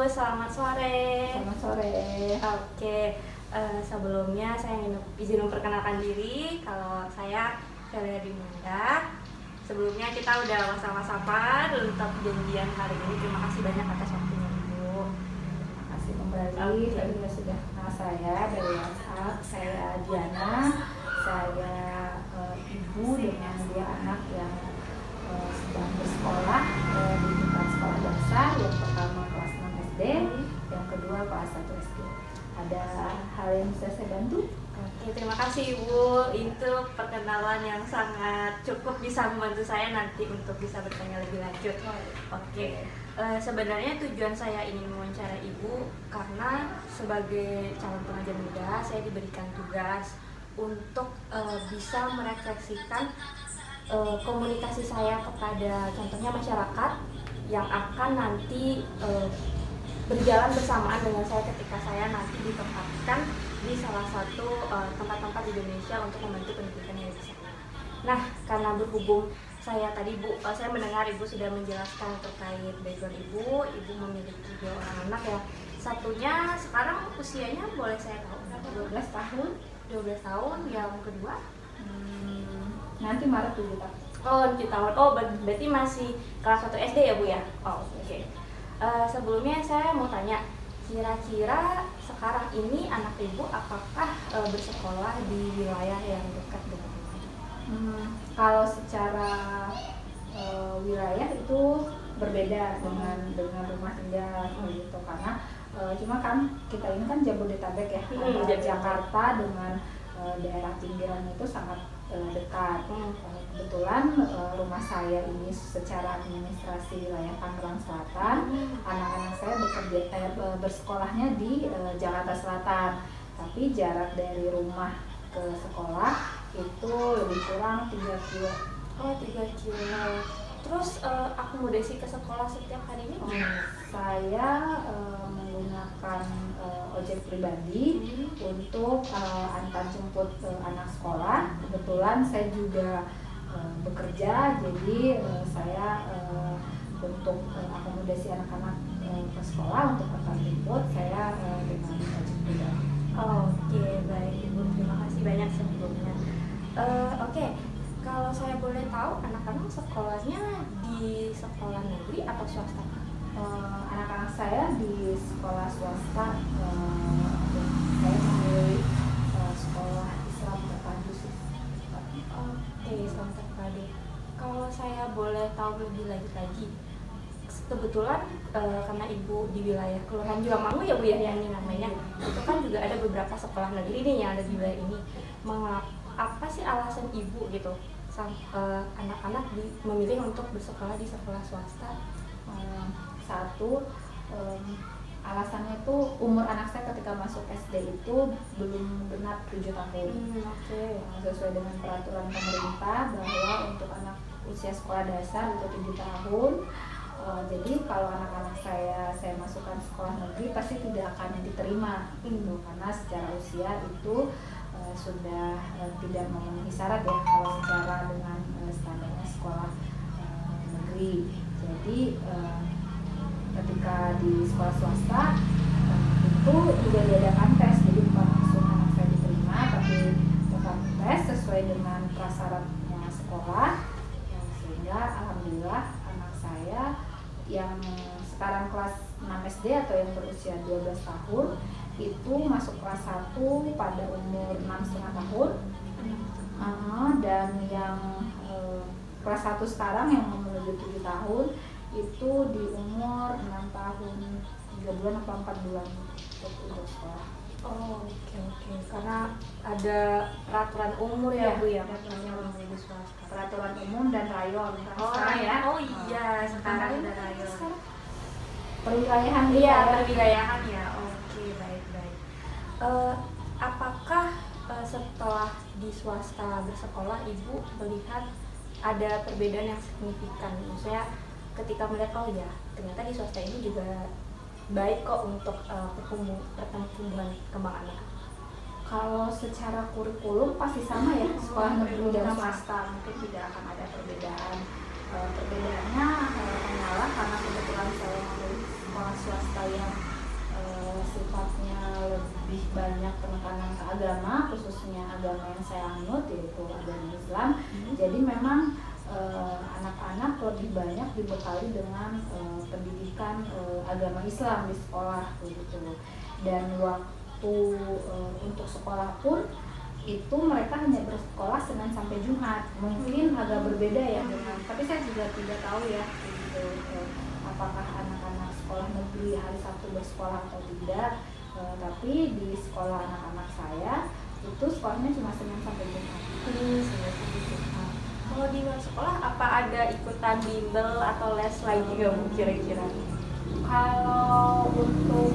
selamat sore. Selamat sore. Oke, sebelumnya saya ingin izin memperkenalkan diri. Kalau saya Velia Dinunda. Sebelumnya kita udah sama-sama untuk janjian hari ini. Terima kasih banyak atas waktunya Ibu. Terima kasih kembali. Tadi sudah kenal saya dari WhatsApp. Saya Diana. Saya ibu dengan 2 anak yang sedang bersekolah di tingkat sekolah dasar. Yang pertama kelas 6 SD, yang kedua kelas 1 SD. Ada hal yang bisa saya bantu? Oke, terima kasih Ibu. Itu perkenalan yang sangat cukup bisa membantu saya nanti untuk bisa bertanya lebih lanjut. Oke, sebenarnya tujuan saya ingin mewawancara Ibu karena sebagai calon pengajar muda saya diberikan tugas untuk bisa merefleksikan komunikasi saya kepada contohnya masyarakat yang akan nanti berjalan bersamaan dengan saya ketika saya nanti ditempatkan di salah satu tempat-tempat di Indonesia untuk membantu pendidikan yang di sana. Nah, karena berhubung saya tadi Bu, saya mendengar Ibu sudah menjelaskan terkait background Ibu memiliki 2 orang anak ya. Satunya sekarang usianya boleh saya tahu? 12 tahun. 12 tahun, yang kedua? Nanti Maret 7 tahun. Oh, 7 tahun. Oh, berarti masih kelas 1 SD ya Bu ya? Oh, oke. Sebelumnya saya mau tanya, kira-kira sekarang ini anak Ibu apakah bersekolah di wilayah yang dekat dengan Ibu? Kalau secara wilayah itu berbeda dengan rumah tinggal gitu, karena cuma kan kita ini kan Jabodetabek ya, antara Jakarta dengan daerah pinggiran itu sangat dekat. Kebetulan rumah saya ini secara administrasi wilayah Tangerang Selatan, anak-anak saya bersekolahnya di Jakarta Selatan, tapi jarak dari rumah ke sekolah itu lebih kurang 3 kilo. Oh, 3 kilo. Terus akomodasi ke sekolah setiap harinya gimana? Saya menggunakan ojek pribadi untuk antar jemput anak sekolah. Kebetulan saya juga bekerja, jadi saya untuk akomodasi anak-anak ke sekolah untuk antar jemput saya dengan ojek pribadi. Oke, baik Ibu, terima kasih banyak sebelumnya. Oke, kalau saya boleh tahu anak-anak sekolahnya di sekolah negeri atau swasta? Anak-anak saya di sekolah swasta. Saya memilih sekolah Islam terpadu sih. Oke, Islam terpadu. Kalau saya boleh tahu lebih lanjut lagi, kebetulan karena Ibu di wilayah Kelurahan Juangmangu ya Bu ya, yang ini namanya, itu kan juga ada beberapa sekolah negeri nih yang ada di wilayah ini. Apa sih alasan Ibu gitu anak-anak memilih untuk bersekolah di sekolah swasta? Satu, alasannya itu umur anak saya ketika masuk SD itu belum genap 7 tahun. Sesuai dengan peraturan pemerintah bahwa untuk anak usia sekolah dasar itu 7 tahun. Jadi kalau anak-anak saya masukkan sekolah negeri pasti tidak akan diterima gitu, karena secara usia itu sudah tidak memenuhi syarat ya kalau secara dengan standarnya sekolah negeri. Jadi ketika di sekolah swasta itu juga diadakan tes, jadi bukan langsung anak saya diterima, tapi tetap tes sesuai dengan prasyaratnya sekolah, sehingga alhamdulillah anak saya yang sekarang kelas 6 SD atau yang berusia 12 tahun itu masuk kelas 1 pada umur 6,5 tahun, dan yang kelas 1 sekarang yang menuju 7 tahun itu di umur 6 tahun 3 bulan atau 4 bulan untuk sekolah. Oke. Karena ada peraturan umur ya Bu ya, peraturan umur di swasta. Peraturan umum dan rayon. Sekarang ada rayon. Perwilayahan perwilayahan ya. Oke, baik. Apakah setelah di swasta bersekolah Ibu melihat ada perbedaan yang signifikan? Maksudnya ketika melihat ternyata di swasta ini juga baik kok untuk pertumbuhan kembang anak. Kalau secara kurikulum pasti sama ya, sekolah negeri dan swasta mungkin tidak akan ada perbedaan. Perbedaannya hanyalah karena kebetulan saya memilih sekolah swasta yang sifatnya lebih banyak penekanan ke agama, khususnya agama yang saya anut yaitu agama Islam. Jadi memang anak-anak lebih banyak dibekali dengan pendidikan agama Islam di sekolah begitu. Dan waktu untuk sekolah pun itu mereka hanya bersekolah Senin sampai Jumat. Mungkin agak berbeda ya dengan, tapi saya juga tidak tahu ya gitu, apakah anak-anak sekolah negeri hari Sabtu bersekolah atau tidak. Tapi di sekolah anak-anak saya itu sekolahnya cuma Senin sampai Jumat. Senin sampai Jumat. Kalau di luar sekolah apa ada ikutan bimbel atau les lain juga Bu kira-kira? Kalau untuk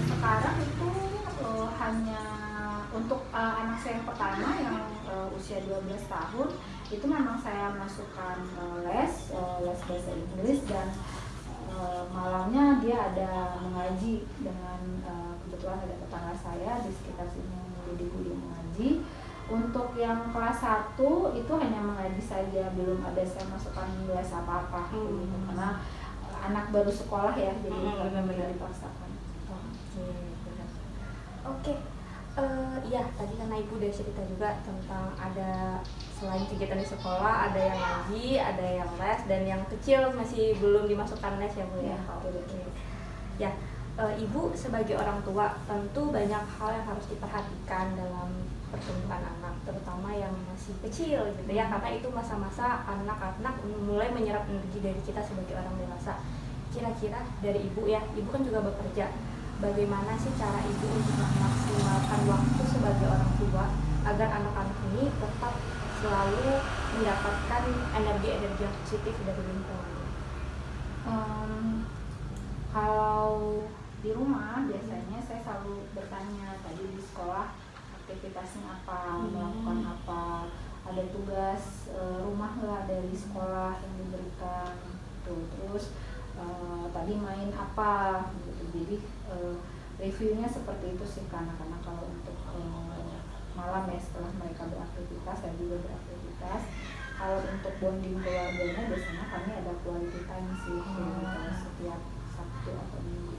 sekarang itu hanya untuk anak saya yang pertama yang usia 12 tahun itu memang saya masukkan les bahasa Inggris, dan malamnya dia ada mengaji dengan kebetulan ada tetangga saya di sekitar sini yang menjadi guru mengaji. Untuk yang kelas 1 itu hanya mengaji saja, belum ada saya masukkan les apa-apa gitu, karena anak baru sekolah ya, jadi benar-benar dipaksakan. Oke. Ya tadi karena Ibu udah cerita juga tentang ada selain kegiatan di sekolah ada yang ngaji, ada yang les, dan yang kecil masih belum dimasukkan les ya Bu ya. Ya, Ibu sebagai orang tua tentu banyak hal yang harus diperhatikan dalam pertumbuhan anak, terutama yang masih kecil gitu ya, karena itu masa-masa anak-anak mulai menyerap energi dari kita sebagai orang dewasa. Kira-kira dari Ibu ya, Ibu kan juga bekerja, bagaimana sih cara Ibu untuk memaksimalkan waktu sebagai orang tua agar anak-anak ini tetap selalu mendapatkan energi-energi yang positif dari lingkungan? Kalau di rumah biasanya saya selalu bertanya, tadi di sekolah aktivitasnya apa, melakukan apa, ada tugas rumah nggak dari sekolah yang diberikan tuh, terus tadi main apa gitu. Jadi reviewnya seperti itu sih ke anak-anak kalau untuk malam ya, setelah mereka beraktivitas dan juga beraktivitas. Kalau untuk bonding keluarganya biasanya kami ada quality time sih setiap Sabtu atau Minggu.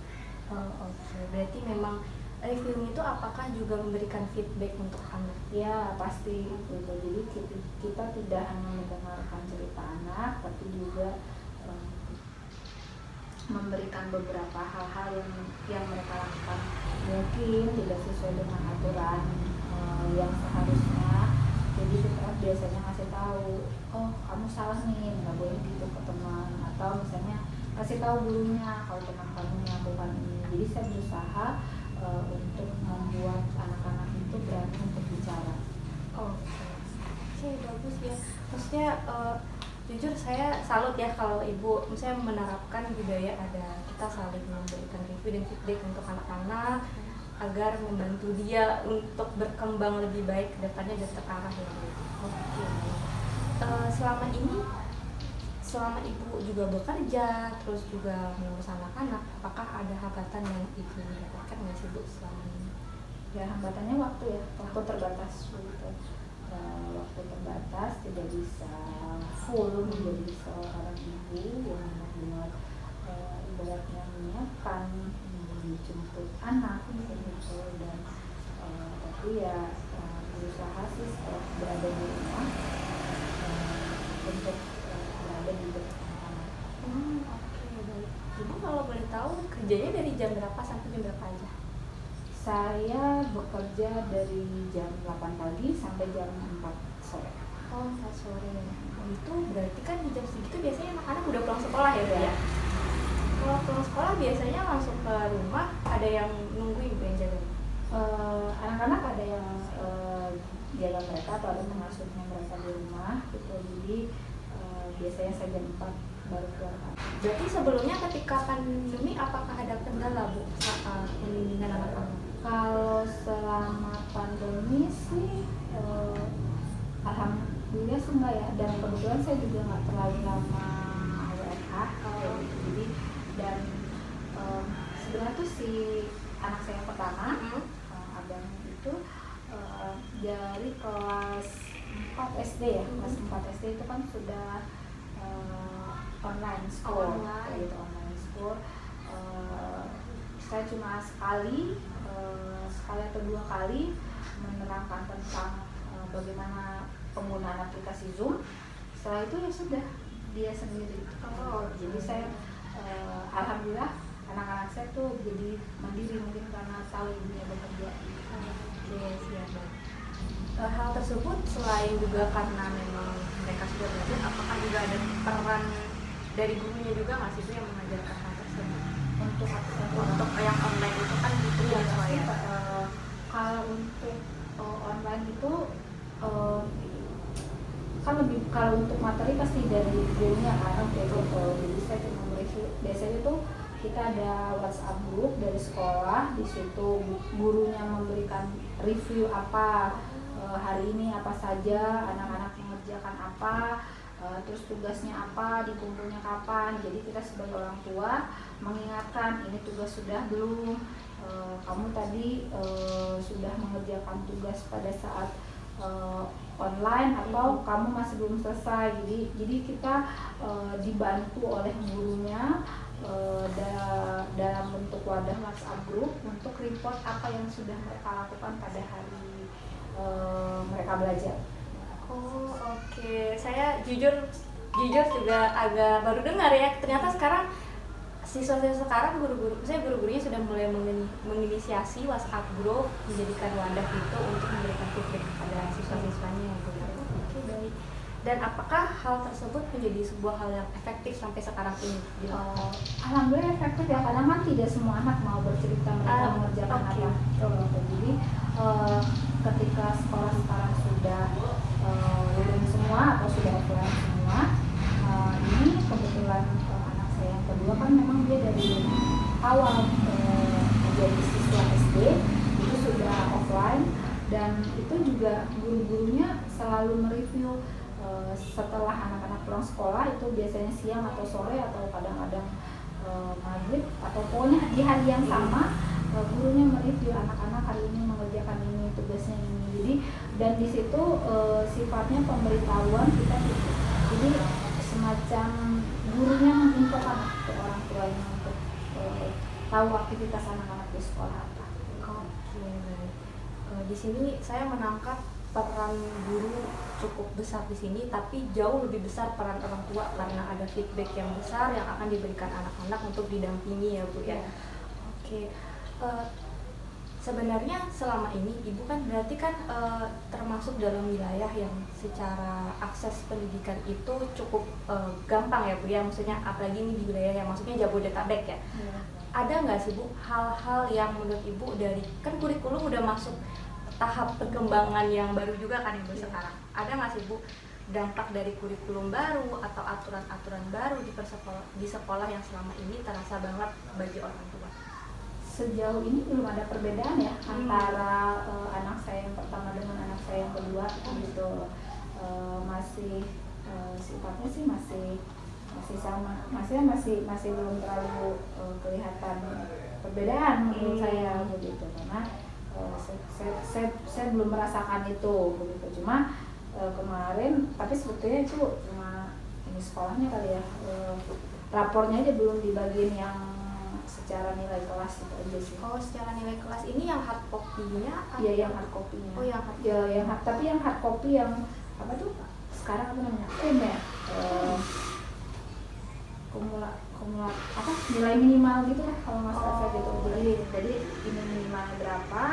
Oke. Berarti memang reviewing itu apakah juga memberikan feedback untuk anak? Ya pasti gitu. Jadi kita tidak hanya mendengarkan cerita anak, tapi juga memberikan beberapa hal-hal yang mereka lakukan mungkin tidak sesuai dengan aturan yang seharusnya. Jadi kita biasanya ngasih tahu, oh kamu salah nih, nggak boleh gitu ke teman, atau misalnya kasih tahu gurunya kalau teman kamu melakukan ini. Jadi saya berusaha untuk membuat anak-anak itu berani untuk bicara. Oke, bagus ya. Maksudnya jujur saya salut ya kalau Ibu misalnya menerapkan budaya ada kita saling memberikan review dan feedback untuk anak-anak agar membantu dia untuk berkembang lebih baik ke depannya dan terarah ya. Oke. Selama Ibu juga bekerja, terus juga mengurus anak-anak, apakah ada hambatan yang Ibu dapatkan nggak sih Bu selama ini? Ya hambatannya waktu ya, waktu terbatas gitu. Waktu terbatas, tidak bisa full menjadi seorang ibu yang membuat ibaratnya menyiapkan, menjemput anak gitu, dan tapi ya berusaha sih setelah berada di rumah untuk berada di dekat anak. Oke, baik. Ibu kalau boleh tahu kerjanya dari jam berapa sampai jam berapa aja? Saya bekerja dari jam 8 pagi sampai jam 4 sore. 4 sore. Itu berarti kan di jam segitu biasanya anak-anak udah pulang sekolah ya Bu ya? Kalau pulang sekolah biasanya langsung ke rumah, ada yang nungguin Bu yang jaga? Anak-anak ada yang jaga mereka atau ada pengasuhnya mereka di rumah gitu. Jadi biasanya saya jam 4 baru keluar. Berarti sebelumnya ketika pandemi apakah ada kendala Bu saat pembimbingan anak-anak? Kalau selama pandemi sih alhamdulillah sih enggak ya, dan kebetulan saya juga nggak terlalu lama WFH jadi, dan sebenarnya tuh si anak saya yang pertama abang itu dari kelas 4 SD ya, kelas 4 SD itu kan sudah online school. saya cuma sekali atau 2 kali menerangkan tentang bagaimana penggunaan aplikasi Zoom. Setelah itu ya sudah dia sendiri. Jadi saya alhamdulillah anak-anak saya tuh jadi mandiri, mungkin karena tahu ibunya bekerja. Oke, siap. Hal tersebut selain juga karena memang mereka sudah belajar, apakah juga ada peran dari gurunya juga nggak sih Bu yang mengajarkan hal tersebut? Untuk yang online itu kan gitu ya, kalau untuk online itu kan lebih, kalau untuk materi pasti dari gurunya kan kayak gitu. Jadi saya cuma mereview. Biasanya tuh kita ada WhatsApp group dari sekolah, di situ gurunya memberikan review apa hari ini apa saja, anak-anak mengerjakan apa, terus tugasnya apa, dikumpulnya kapan. Jadi kita sebagai orang tua mengingatkan, ini tugas sudah belum, kamu tadi sudah mengerjakan tugas pada saat online atau kamu masih belum selesai. Jadi kita dibantu oleh gurunya dalam bentuk wadah WhatsApp group untuk report apa yang sudah mereka lakukan pada hari mereka belajar. Oke. Saya jujur juga agak baru dengar ya. Ternyata sekarang siswa-siswa sekarang guru-gurunya sudah mulai menginisiasi WhatsApp group, menjadikan wadah itu untuk memberikan feedback kepada siswa-siswanya. Oke, baik. Dan apakah hal tersebut menjadi sebuah hal yang efektif sampai sekarang ini? Alhamdulillah efektif ya, kadang kan tidak semua anak mau bercerita mereka mengerjakan apa. Jadi ketika sekolah sekarang sudah lulus semua atau sudah offline semua, ini kebetulan anak saya yang kedua kan memang dia dari awal menjadi siswa SD itu sudah offline, dan itu juga guru-gurunya selalu mereview setelah anak-anak pulang sekolah, itu biasanya siang atau sore atau kadang-kadang maghrib atau pokoknya di hari yang sama, gurunya mereview anak-anak hari ini mengerjakan ini, tugasnya ini. Jadi dan di situ sifatnya pemberitahuan kita gitu. Jadi semacam gurunya menginfokan ke orang tuanya untuk tahu aktivitas anak-anak di sekolah apa. Oke, baik. Di sini saya menangkap peran guru cukup besar di sini, tapi jauh lebih besar peran orang tua karena ada feedback yang besar yang akan diberikan anak-anak untuk didampingi ya Bu ya. Oke. Sebenarnya selama ini Ibu kan berarti kan termasuk dalam wilayah yang secara akses pendidikan itu cukup gampang ya Bu ya, maksudnya apalagi ini di wilayah yang maksudnya Jabodetabek ya. Ada nggak sih Bu hal-hal yang menurut Ibu dari kan kurikulum udah masuk tahap perkembangan yang baru juga kan Ibu sekarang, ada nggak sih Bu dampak dari kurikulum baru atau aturan-aturan baru di sekolah yang selama ini terasa banget bagi orang tua? Sejauh ini belum ada perbedaan ya antara anak saya yang pertama dengan anak saya yang kedua gitu. Masih sifatnya sih masih sama, masih belum terlalu kelihatan perbedaan menurut saya begitu, karena saya belum merasakan itu begitu. Cuma kemarin, tapi sebetulnya itu cuma ini sekolahnya kali ya, rapornya aja belum dibagiin yang secara nilai kelas itu aja sih. Secara nilai kelas ini yang hard copy-nya? Iya, yang hard copy-nya. Tapi yang hard copy yang apa tuh? Sekarang apa namanya? Apa nilai minimal gitu lah kalau nggak salah gitu. Jadi ini minimalnya berapa,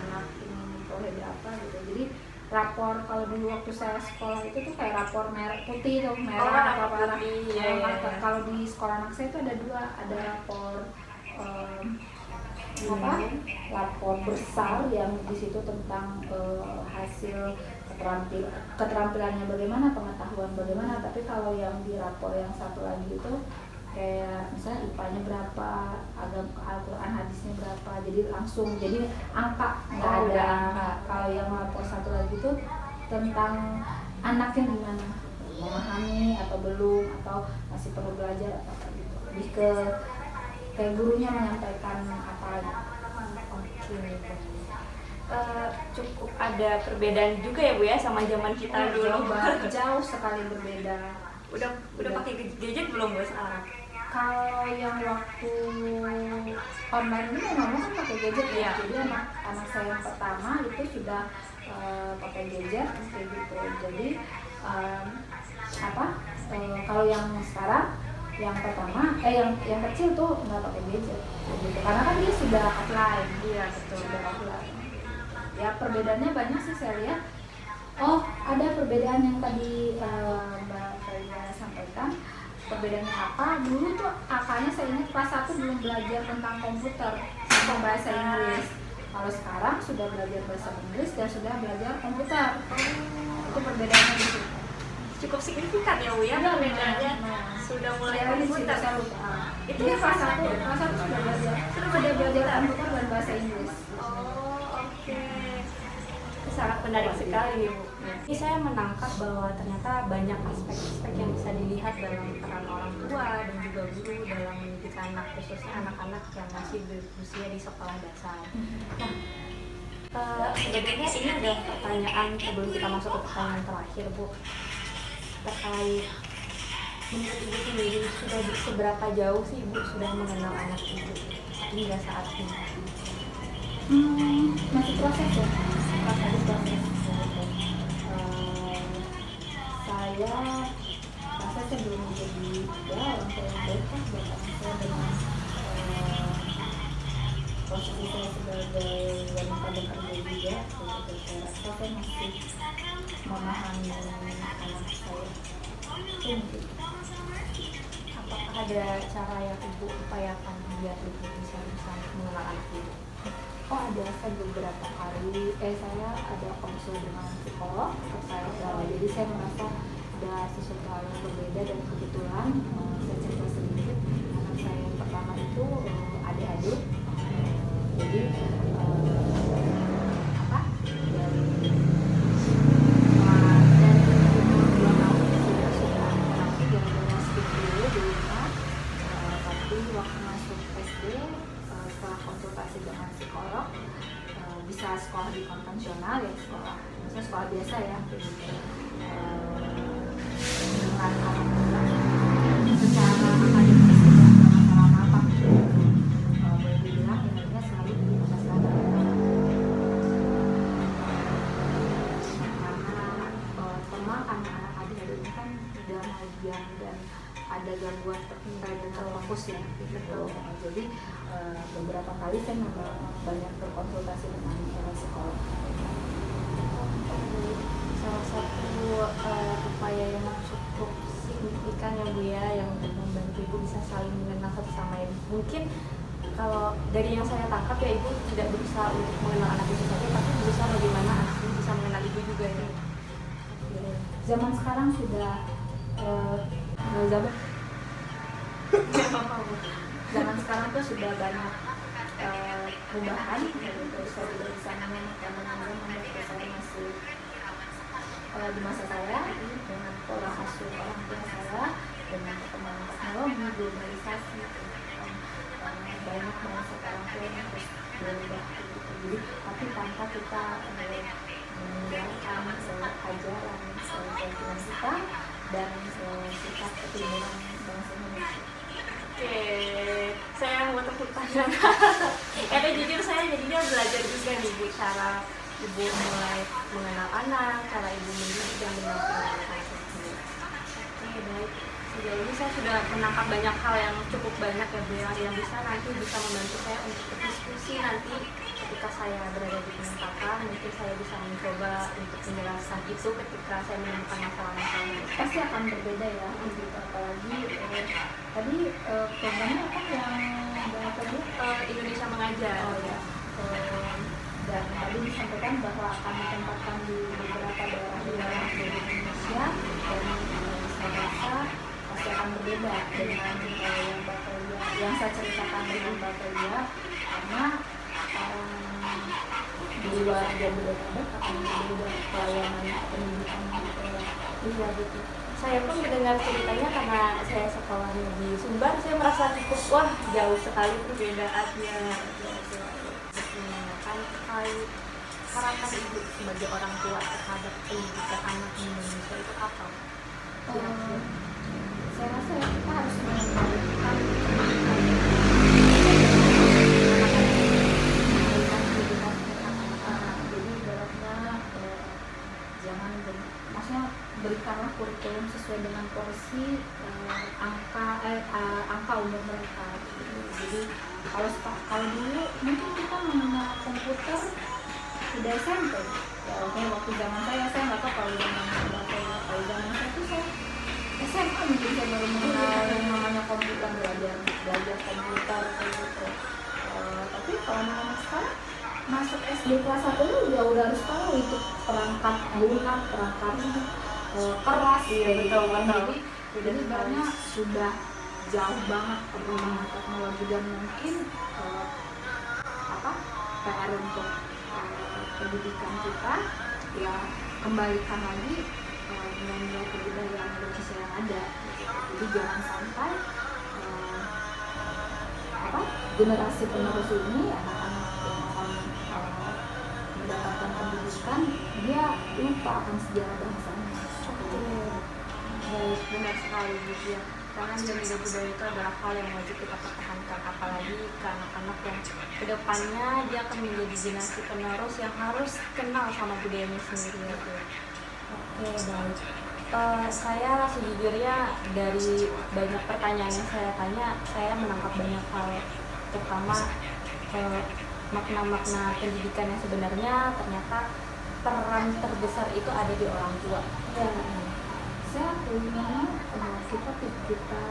anak ini memperoleh berapa gitu. Jadi rapor kalau dulu waktu saya sekolah itu tuh kayak rapor merah putih atau merah apa apa. Kalau di sekolah anak saya itu ada dua, ada rapor lapor besar yang di situ tentang hasil keterampilannya bagaimana, pengetahuan bagaimana. Tapi kalau yang di rapor yang satu lagi itu kayak misalnya IPA-nya berapa, Al-Quran hadisnya berapa, jadi langsung jadi angka, nggak ada angka. Kalau yang rapor satu lagi itu tentang anaknya gimana, memahami atau belum, atau masih perlu belajar atau apa gitu, lebih ke kayak gurunya menyampaikan apa gitu. Cukup ada perbedaan juga ya Bu ya sama zaman kita dulu. Jauh sekali berbeda. Udah pakai gadget belum Bu sekarang? Kalau yang waktu online ini memang kan pakai gadget ya. Iya. Jadi anak saya yang pertama itu sudah pakai gadget kayak gitu. Jadi kalau yang sekarang yang pertama yang kecil tuh nggak pakai gadget gitu. Karena kan dia sudah offline. Iya betul. Sudah offline. Ya perbedaannya banyak sih saya lihat. Oh, ada perbedaan yang tadi Mbak Faya sampaikan. Perbedaannya apa? Dulu tuh kakaknya saya ingat kelas 1 belum belajar tentang komputer sama bahasa Inggris. Kalau sekarang sudah belajar bahasa Inggris dan sudah belajar komputer. Itu perbedaannya di situ. Cukup signifikan ya Bu ya perbedaannya. Sudah mulai komputer. Itu ya kelas 1 sudah belajar. Sudah belajar komputer dan bahasa Inggris. Oh, oke. Sangat menarik sekali Bu. Ini saya menangkap bahwa ternyata banyak aspek-aspek yang bisa dilihat dalam peran orang tua dan juga guru dalam mendidik anak, khususnya anak-anak yang masih berusia di sekolah dasar. Nah, sebenarnya ini adalah pertanyaan sebelum kita masuk ke pertanyaan terakhir Bu, terkait menurut Ibu sendiri sudah seberapa jauh sih Ibu sudah mengenal anak Ibu hingga saat ini? Masih proses ya, proses. Saya rasa saya belum menjadi orang tua yang baik kan buat anak saya dengan posisi saya sebagai wanita bekerja juga. Jadi saya rasa saya masih memahami anak saya. Itu mungkin. Apakah ada cara yang Ibu upayakan biar Ibu bisa mengenal anak Ibu? Oh ada, saya beberapa kali saya ada konsul dengan psikolog jadi saya merasa ada sesuatu hal yang berbeda dan kebetulan saya cerita sedikit anak saya yang pertama itu adik-adik jadi dari umur 2 tahun sudah terapi gara-gara skip dulu di rumah tapi waktu masuk SD setelah konsultasi dengan psikolog bisa sekolah di konvensional ya sekolah biasa ya dengan alhamdulillah secara akademis tidak ada masalah apa boleh dibilang nilainya selalu di atas rata-rata karena anak-anak adik-adik ini kan tidak ujian dan ada gangguan terkait dengan fokus ya gitu. Jadi beberapa kali saya memang banyak berkonsultasi dengan psikolog. Salah satu upaya yang cukup signifikan ya Bu ya, yang untuk membantu Ibu bisa saling mengenal satu sama lain. Mungkin kalau dari yang saya tangkap ya Ibu tidak berusaha untuk mengenal anak Ibu saja, tapi berusaha bagaimana anak Ibu bisa mengenal Ibu juga ya. Zaman sekarang sudah zaman sekarang tuh sudah banyak perubahan saya tidak bisa mengenalkan zaman waktu saya masih di masa saya dengan pola asuh orang tua saya dengan perkembangan teknologi globalisasi banyak banget sekarang tuh yang harus berubah gitu. Jadi tapi tanpa kita meninggalkan ajaran keyakinan kita dan sifat ketimuran bangsa Indonesia. Oke, saya mau tepuk tangan. Karena jujur saya jadinya belajar juga nih Bu, cara Ibu mulai mengenal anak, cara Ibu mendidik dan mendampingi anak tersebut. Oke, baik. Sejauh ini saya sudah menangkap banyak hal yang cukup banyak ya Bu, yang bisa membantu saya untuk berdiskusi nanti ketika saya berada di penempatan. Mungkin saya bisa mencoba untuk menjelaskan itu ketika saya menemukan masalah-masalah. Pasti akan berbeda ya, gitu. Apalagi tadi programnya apa yang tadi Indonesia Mengajar. Oh ya. Dan tadi disampaikan bahwa akan ditempatkan di beberapa daerah di dalam Indonesia dan saya rasa pasti akan berbeda dengan yang Bapelia yang saya ceritakan dengan Bapelia karena di luar Jabodetabek akan berbeda pelayanan pendidikan Iya betul. Saya pun mendengar ceritanya karena saya sekolahnya di Sumbar, saya merasa cukup wah jauh sekali perbedaannya. Menanyakan terkait harapan Ibu sebagai orang tua terhadap pendidikan anak di Indonesia itu apa? saya rasa ya kita harus mengembalikan pendidikan anak-anak. Jadi ibaratnya jangan maksudnya berikanlah kurikulum sesuai dengan porsi angka umur mereka. Jadi kalau dulu mungkin kita mengenal komputer udah SMP ya, oke, waktu zaman saya nggak tahu kalau zaman saya tuh saya SMA mungkin saya baru mengenal yang namanya komputer, belajar komputer kayak gitu. Tapi kalau anak sekarang masuk SD kelas 1 udah harus tahu itu perangkat lunak, perangkat keras Iya, betul. Jadi ibaratnya sudah jauh banget perkembangan teknologi, dan mungkin PR untuk pendidikan kita ya kembalikan lagi nilai-nilai kebudayaan Indonesia yang ada. Jadi jangan sampai generasi penerus ini, anak-anak yang akan mendapatkan pendidikan, dia lupa akan sejarah bangsanya. Baik, benar sekali gitu ya. Karena nilai budaya itu adalah hal yang wajib kita pertahankan, apalagi ke anak-anak yang kedepannya dia akan menjadi generasi penerus yang harus kenal sama budayanya sendiri gitu. Oke, baik. Saya sejujurnya dari banyak pertanyaan yang saya tanya, saya menangkap banyak hal, terutama makna-makna pendidikan yang sebenarnya ternyata peran terbesar itu ada di orang tua. Saya punya kita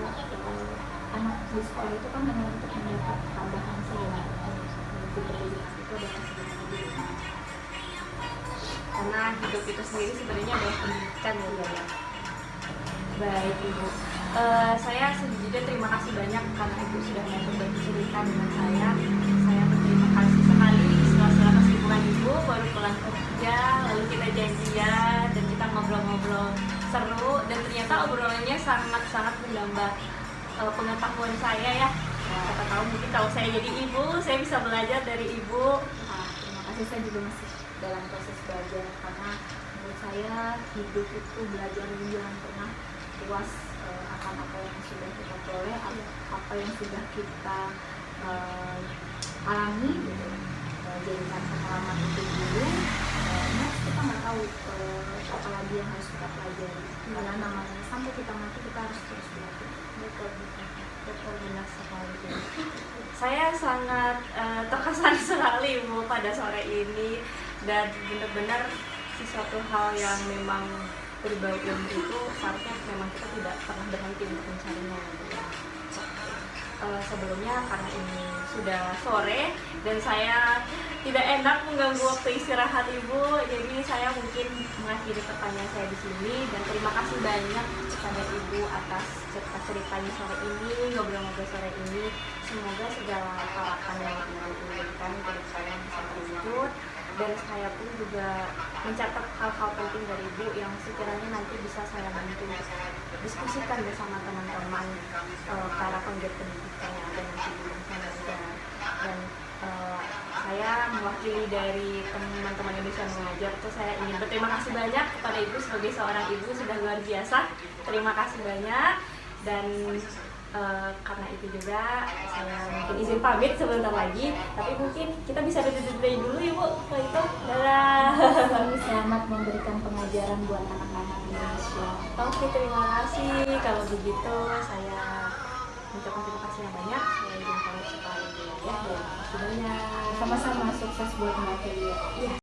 anak di sekolah itu kan hanya untuk mendapat tambahan saja. Pendidikan itu adalah sebenarnya karena hidup itu sendiri sebenarnya adalah pendidikan ya. Baik Ibu, saya sejujurnya terima kasih banyak karena Ibu sudah mau berbagi cerita dengan saya. Saya berterima kasih sekali di sela-sela kesibukan Ibu baru pulang kerja, lalu kita janjian dan kita ngobrol-ngobrol seru, dan ternyata obrolannya sangat-sangat menambah pengetahuan saya ya. Siapa tahu mungkin kalau saya jadi ibu, saya bisa belajar dari Ibu. Terima kasih, saya juga masih dalam proses belajar, karena menurut saya hidup itu belajar yang jangan pernah puas akan apa yang sudah kita peroleh, apa yang sudah kita alami gitu. Jadikan pengalaman itu dulu, next kita nggak tahu apa lagi yang harus kita pelajari, karena namanya sampai kita mati kita harus terus belajar. Betul, benar sekali. Saya sangat terkesan sekali Ibu pada sore ini, dan benar-benar sesuatu hal yang memang berbau ilmu itu seharusnya memang kita tidak pernah berhenti untuk mencarinya. Sebelumnya karena ini sudah sore dan saya tidak enak mengganggu waktu istirahat Ibu, jadi saya mungkin mengakhiri pertanyaan saya di sini, dan terima kasih banyak kepada Ibu atas cerita-ceritanya sore ini, ngobrol-ngobrol sore ini. Semoga segala harapan yang Ibu inginkan dari saya bisa terwujud, dan saya pun juga mencatat hal-hal penting dari Ibu yang sekiranya nanti bisa saya bantu diskusikan bersama teman-teman para penggiat pendidikan yang ada nanti di Indonesia. Dan saya mewakili dari teman-teman Indonesia Mengajar itu saya ingin berterima kasih banyak kepada Ibu sebagai seorang ibu, sudah luar biasa. Terima kasih banyak, dan karena itu juga saya mungkin izin pamit sebentar lagi, tapi mungkin kita bisa duduk dulu Ibu. Kalau itu dadah. Kami selamat memberikan pengajaran buat anak-anak Indonesia. Oke, terima kasih. Kalau begitu saya mengucapkan terima kasih yang banyak. Saya izin pamit sekali ya. Terima kasih banyak. Sama-sama, sukses buat